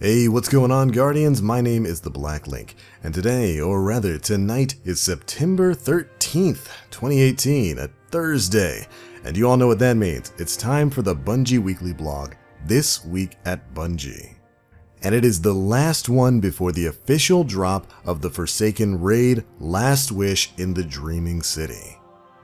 Hey, what's going on, Guardians? My name is TheBlackLink, and today, or rather tonight, is September 13th, 2018, a Thursday. And you all know what that means. It's time for the Bungie Weekly Blog, This Week at Bungie. And it is the last one before the official drop of the Forsaken raid, Last Wish in the Dreaming City.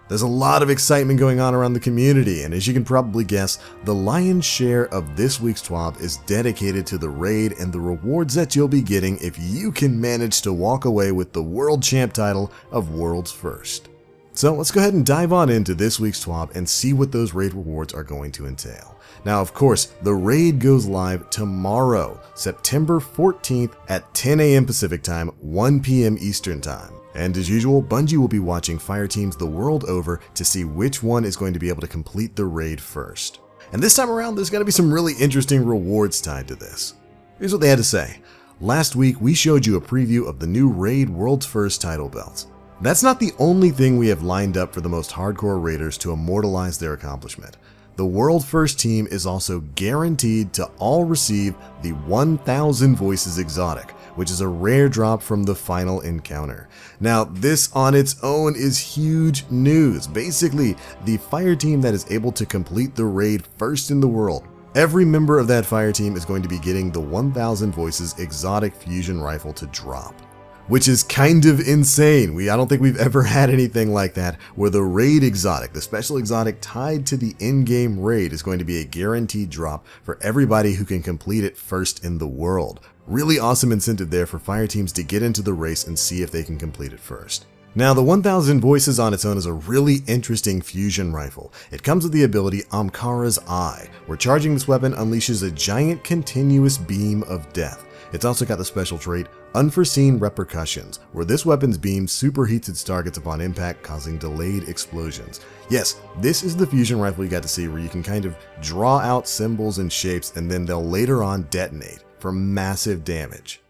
There's a lot of excitement going on around the community, and as you can probably guess, the lion's share of this week's TWAB is dedicated to the raid and the rewards that you'll be getting if you can manage to walk away with the World Champ title of World's First. So let's go ahead and dive on into this week's TWAB and see what those raid rewards are going to entail. Now, of course, the raid goes live tomorrow, September 14th at 10 a.m. Pacific Time, 1 p.m. Eastern Time. And as usual, Bungie will be watching fire teams the world over to see which one is going to be able to complete the raid first. And this time around, there's going to be some really interesting rewards tied to this. Here's what they had to say. Last week, we showed you a preview of the new Raid World's First title belts. That's not the only thing we have lined up for the most hardcore raiders to immortalize their accomplishment. The World First team is also guaranteed to all receive the 1000 Voices exotic, which is a rare drop from the final encounter. Now, this on its own is huge news. Basically, the fire team that is able to complete the raid first in the world, every member of that fire team is going to be getting the 1000 Voices exotic fusion rifle to drop. Which is kind of insane. I don't think we've ever had anything like that, where the raid exotic, the special exotic tied to the in-game raid, is going to be a guaranteed drop for everybody who can complete it first in the world. Really awesome incentive there for fire teams to get into the race and see if they can complete it first. Now, the 1000 Voices on its own is a really interesting fusion rifle. It comes with the ability Amkara's Eye, where charging this weapon unleashes a giant continuous beam of death. It's also got the special trait Unforeseen Repercussions, where this weapon's beam superheats its targets upon impact, causing delayed explosions. Yes, this is the fusion rifle you got to see, where you can kind of draw out symbols and shapes and then they'll later on detonate for massive damage.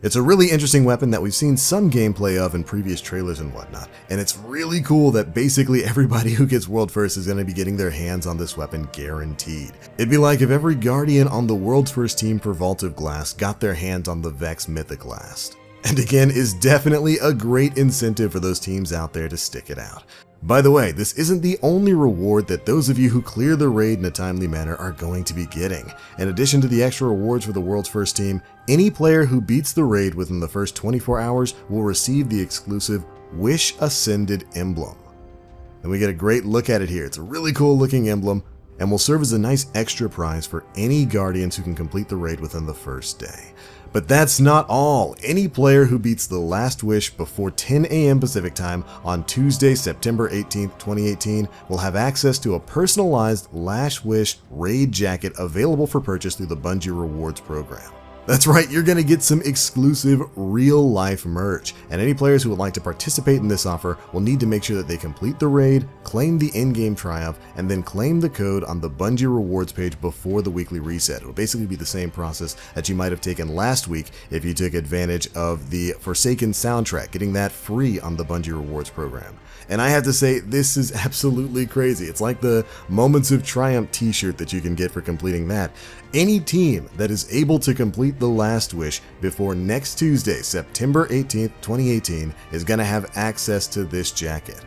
It's a really interesting weapon that we've seen some gameplay of in previous trailers and whatnot, and it's really cool that basically everybody who gets World First is going to be getting their hands on this weapon guaranteed. It'd be like if every Guardian on the World's First team for Vault of Glass got their hands on the Vex Mythic Last. And again, is definitely a great incentive for those teams out there to stick it out. By the way, this isn't the only reward that those of you who clear the raid in a timely manner are going to be getting. In addition to the extra rewards for the World's First team, any player who beats the raid within the first 24 hours will receive the exclusive Wish Ascended emblem. And we get a great look at it here. It's a really cool looking emblem and will serve as a nice extra prize for any Guardians who can complete the raid within the first day. But that's not all. Any player who beats the last wish before 10 a.m. Pacific Time on Tuesday, September 18th, 2018 will have access to a personalized Last Wish raid jacket available for purchase through the Bungie Rewards program. That's right, you're going to get some exclusive real-life merch, and any players who would like to participate in this offer will need to make sure that they complete the raid, claim the in-game triumph, and then claim the code on the Bungie Rewards page before the weekly reset. It will basically be the same process that you might have taken last week if you took advantage of the Forsaken soundtrack, getting that free on the Bungie Rewards program. And I have to say, this is absolutely crazy. It's like the Moments of Triumph t-shirt that you can get for completing that. Any team that is able to complete the Last Wish before next Tuesday, September 18th, 2018, is going to have access to this jacket.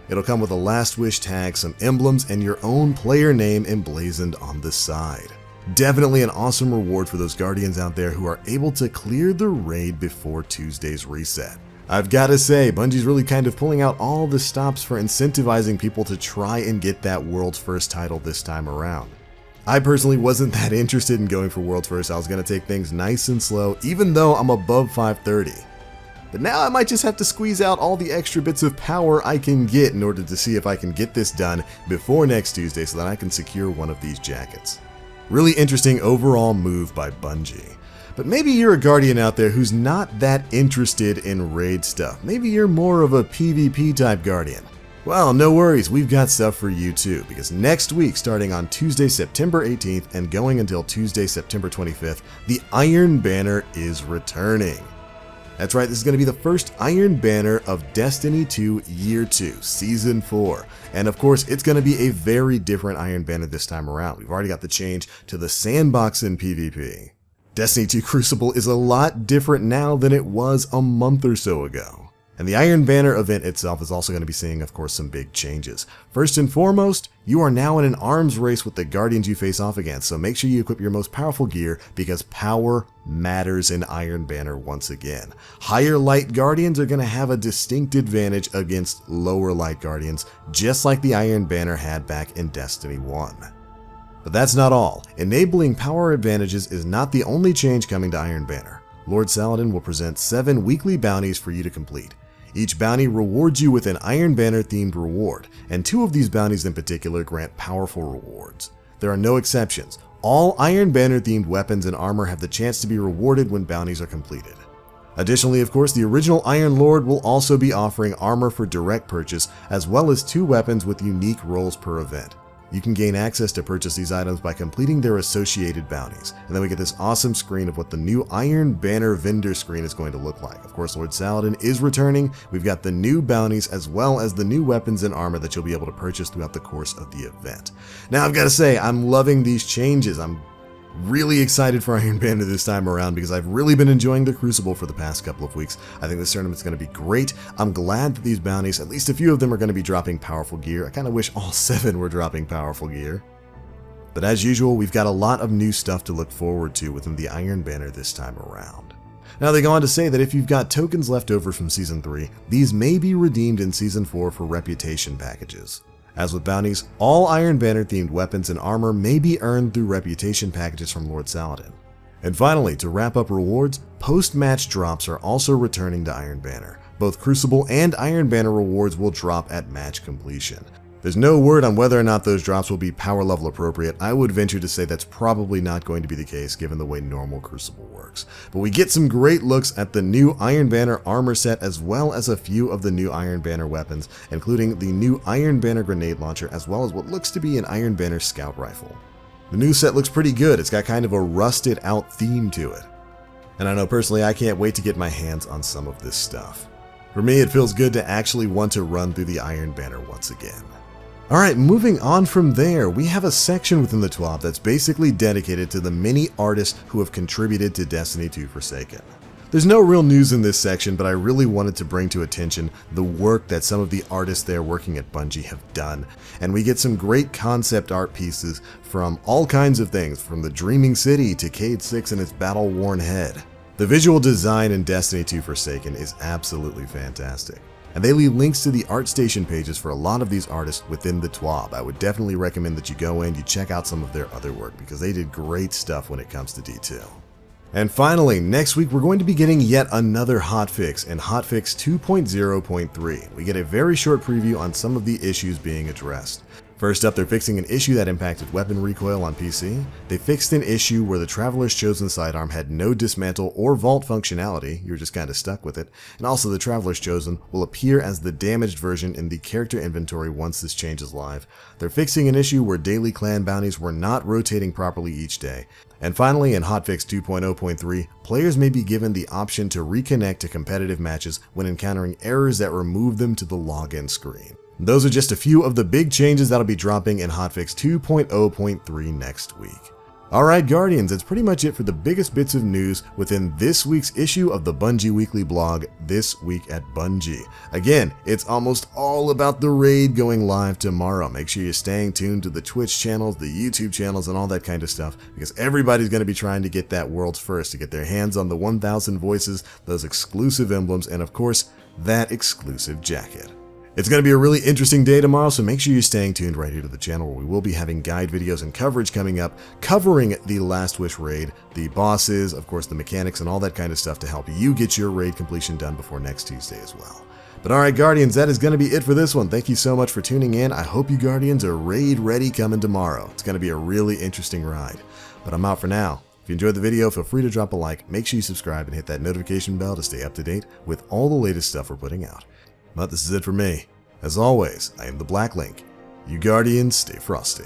It'll come with a Last Wish tag, some emblems, and your own player name emblazoned on the side. Definitely an awesome reward for those Guardians out there who are able to clear the raid before Tuesday's reset. I've got to say, Bungie's really kind of pulling out all the stops for incentivizing people to try and get that World's First title this time around. I personally wasn't that interested in going for World's First. I was going to take things nice and slow, even though I'm above 530. But now I might just have to squeeze out all the extra bits of power I can get in order to see if I can get this done before next Tuesday so that I can secure one of these jackets. Really interesting overall move by Bungie. But maybe you're a Guardian out there who's not that interested in raid stuff. Maybe you're more of a PvP type Guardian. Well, no worries, we've got stuff for you too, because next week, starting on Tuesday, September 18th and going until Tuesday, September 25th, the Iron Banner is returning. That's right, this is going to be the first Iron Banner of Destiny 2 Year 2, Season 4. And of course, it's going to be a very different Iron Banner this time around. We've already got the change to the sandbox in PvP. Destiny 2 Crucible is a lot different now than it was a month or so ago. And the Iron Banner event itself is also going to be seeing, of course, some big changes. First and foremost, you are now in an arms race with the Guardians you face off against, so make sure you equip your most powerful gear because power matters in Iron Banner once again. Higher light Guardians are going to have a distinct advantage against lower light Guardians, just like the Iron Banner had back in Destiny 1. But that's not all. Enabling power advantages is not the only change coming to Iron Banner. Lord Saladin will present 7 weekly bounties for you to complete. Each bounty rewards you with an Iron Banner themed reward, and 2 of these bounties in particular grant powerful rewards. There are no exceptions. All Iron Banner themed weapons and armor have the chance to be rewarded when bounties are completed. Additionally, of course, the original Iron Lord will also be offering armor for direct purchase, as well as 2 weapons with unique rolls per event. You can gain access to purchase these items by completing their associated bounties, and then we get this awesome screen of what the new Iron Banner vendor screen is going to look like. Of course, Lord Saladin is returning. We've got the new bounties as well as the new weapons and armor that you'll be able to purchase throughout the course of the event. Now, I've got to say, I'm loving these changes. I'm really excited for Iron Banner this time around because I've really been enjoying the Crucible for the past couple of weeks. I think this tournament's going to be great. I'm glad that these bounties, at least a few of them, are going to be dropping powerful gear. I kind of wish all 7 were dropping powerful gear. But as usual, we've got a lot of new stuff to look forward to within the Iron Banner this time around. Now, they go on to say that if you've got tokens left over from Season 3, these may be redeemed in Season 4 for reputation packages. As with bounties, all Iron Banner themed weapons and armor may be earned through reputation packages from Lord Saladin. And finally, to wrap up rewards, post-match drops are also returning to Iron Banner. Both Crucible and Iron Banner rewards will drop at match completion. There's no word on whether or not those drops will be power level appropriate. I would venture to say that's probably not going to be the case given the way normal Crucible works. But we get some great looks at the new Iron Banner armor set as well as a few of the new Iron Banner weapons, including the new Iron Banner grenade launcher as well as what looks to be an Iron Banner scout rifle. The new set looks pretty good. It's got kind of a rusted out theme to it. And I know personally I can't wait to get my hands on some of this stuff. For me, it feels good to actually want to run through the Iron Banner once again. Alright, moving on from there, we have a section within the TWAB that's basically dedicated to the many artists who have contributed to Destiny 2 Forsaken. There's no real news in this section, but I really wanted to bring to attention the work that some of the artists there working at Bungie have done. And we get some great concept art pieces from all kinds of things, from the Dreaming City to Cade 6 and its battle-worn head. The visual design in Destiny 2 Forsaken is absolutely fantastic. And they leave links to the ArtStation pages for a lot of these artists within the TWAB. I would definitely recommend that you go in, you check out some of their other work because they did great stuff when it comes to detail. And finally, next week we're going to be getting yet another hotfix in hotfix 2.0.3. We get a very short preview on some of the issues being addressed. First up, they're fixing an issue that impacted weapon recoil on PC. They fixed an issue where the Traveler's Chosen sidearm had no dismantle or vault functionality, you were just kind of stuck with it, and also the Traveler's Chosen will appear as the damaged version in the character inventory once this change is live. They're fixing an issue where daily clan bounties were not rotating properly each day. And finally, in hotfix 2.0.3, players may be given the option to reconnect to competitive matches when encountering errors that remove them to the login screen. Those are just a few of the big changes that'll be dropping in hotfix 2.0.3 next week. Alright Guardians, that's pretty much it for the biggest bits of news within this week's issue of the Bungie Weekly blog, This Week at Bungie. Again, it's almost all about the raid going live tomorrow. Make sure you're staying tuned to the Twitch channels, the YouTube channels, and all that kind of stuff, because everybody's going to be trying to get that world's first, to get their hands on the 1,000 voices, those exclusive emblems, and of course, that exclusive jacket. It's going to be a really interesting day tomorrow, so make sure you're staying tuned right here to the channel where we will be having guide videos and coverage coming up, covering the Last Wish raid, the bosses, of course the mechanics and all that kind of stuff to help you get your raid completion done before next Tuesday as well. But alright Guardians, that is going to be it for this one. Thank you so much for tuning in. I hope you Guardians are raid ready coming tomorrow. It's going to be a really interesting ride. But I'm out for now. If you enjoyed the video, feel free to drop a like, make sure you subscribe and hit that notification bell to stay up to date with all the latest stuff we're putting out. But this is it for me. As always, I am TheBlackLink. You Guardians, stay frosty.